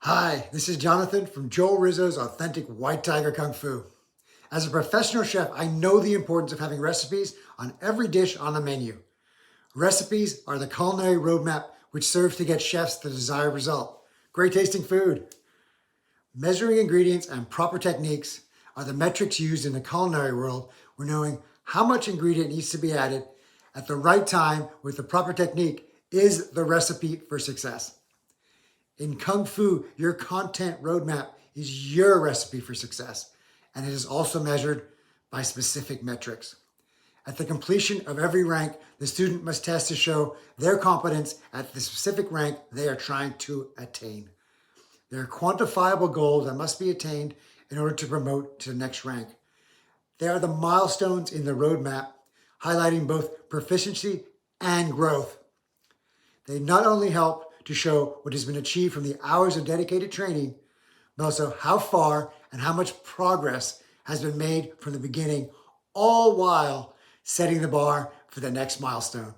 Hi, this is Jonathan from Joel Rizzo's Authentic White Tiger Kung Fu. As a professional chef, I know the importance of having recipes on every dish on the menu. Recipes are the culinary roadmap which serves to get chefs the desired result. Great tasting food. Measuring ingredients and proper techniques are the metrics used in the culinary world where knowing how much ingredient needs to be added at the right time with the proper technique is the recipe for success. In Kung Fu, your content roadmap is your recipe for success, and it is also measured by specific metrics. At the completion of every rank, the student must test to show their competence at the specific rank they are trying to attain. There are quantifiable goals that must be attained in order to promote to the next rank. They are the milestones in the roadmap, highlighting both proficiency and growth. They not only help to show what has been achieved from the hours of dedicated training, but also how far and how much progress has been made from the beginning, all while setting the bar for the next milestone.